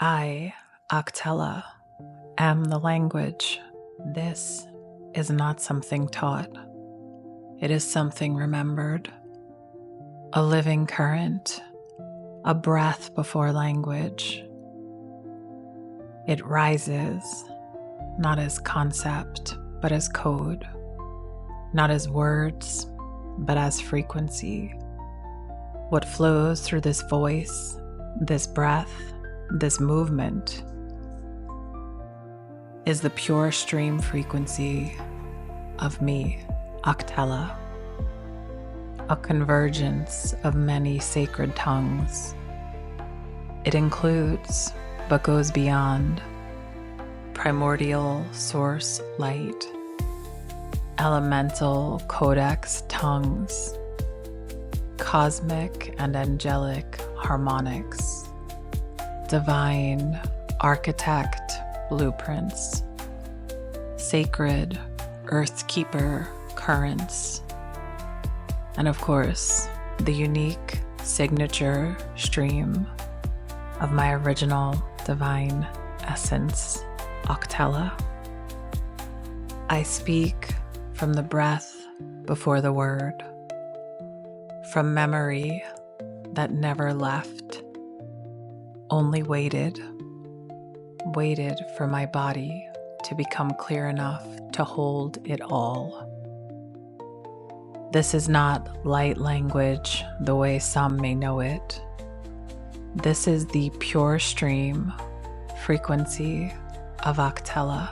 I, AlktelA, am the language. This is not something taught. It is something remembered. A living current, a breath before language. It rises, not as concept, but as code. Not as words, but as frequency. What flows through this voice, this breath, this movement is the Purestream frequency of me, AlktelA, a convergence of many sacred tongues. It includes, but goes beyond, primordial source light, elemental codex tongues, cosmic and angelic harmonics, divine architect blueprints, sacred earth keeper currents, and of course, the unique signature stream of my original divine essence, AlktelA. I speak from the breath before the word, from memory that never left, only waited for my body to become clear enough to hold it all. This is not light language the way some may know it. This is the Purestream frequency of AlktelA.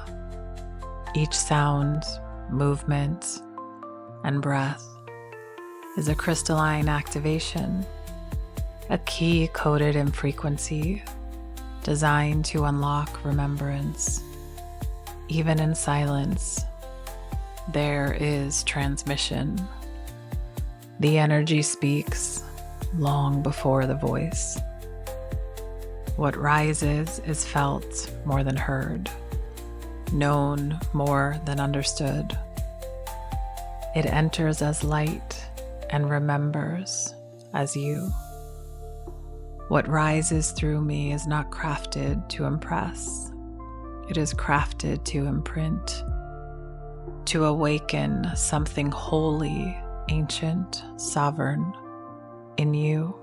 Each sound, movement, and breath is a crystalline activation, a key coded in frequency designed to unlock remembrance. Even in silence, there is transmission. The energy speaks long before the voice. What rises is felt more than heard, known more than understood. It enters as light and remembers as you. What rises through me is not crafted to impress. It is crafted to imprint, to awaken something holy, ancient, sovereign in you.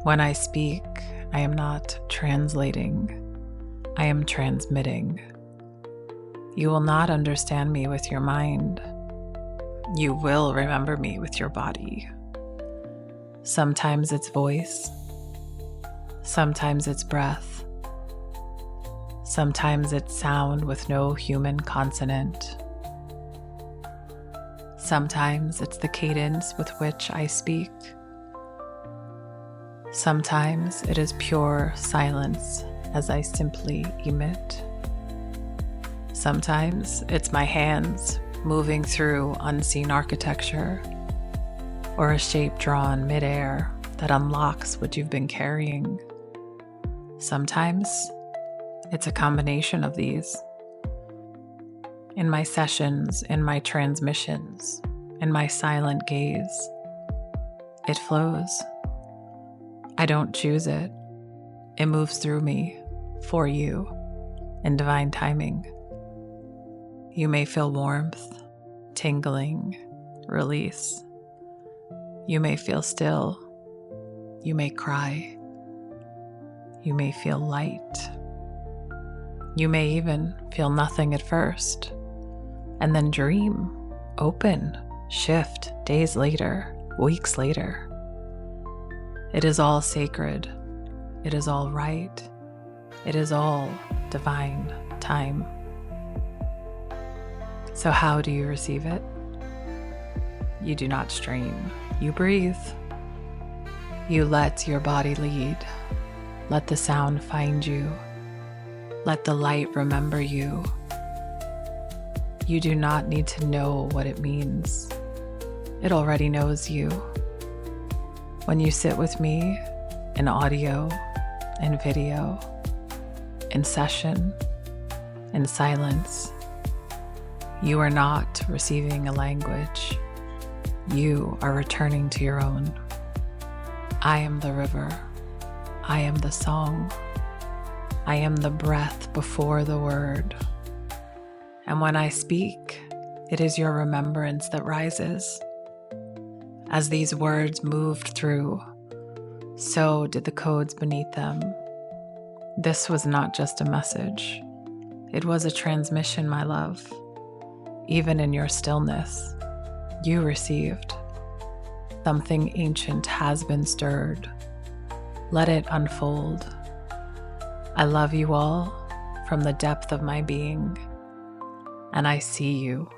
When I speak, I am not translating. I am transmitting. You will not understand me with your mind. You will remember me with your body. Sometimes it's voice. Sometimes it's breath. Sometimes it's sound with no human consonant. Sometimes it's the cadence with which I speak. Sometimes it is pure silence as I simply emit. Sometimes it's my hands moving through unseen architecture, or a shape drawn midair that unlocks what you've been carrying. Sometimes it's a combination of these. In my sessions, in my transmissions, in my silent gaze, it flows. I don't choose it. It moves through me, for you, in divine timing. You may feel warmth, tingling, release. You may feel still. You may cry. You may feel light. You may even feel nothing at first, and then dream, open, shift days later, weeks later. It is all sacred. It is all right. It is all divine time. So how do you receive it? You do not strain. You breathe. You let your body lead. Let the sound find you. Let the light remember you. You do not need to know what it means. It already knows you. When you sit with me in audio, in video, in session, in silence, you are not receiving a language. You are returning to your own. I am the river. I am the song. I am the breath before the word. And when I speak, it is your remembrance that rises. As these words moved through, so did the codes beneath them. This was not just a message. It was a transmission, my love. Even in your stillness, you received. Something ancient has been stirred. Let it unfold. I love you all from the depth of my being, and I see you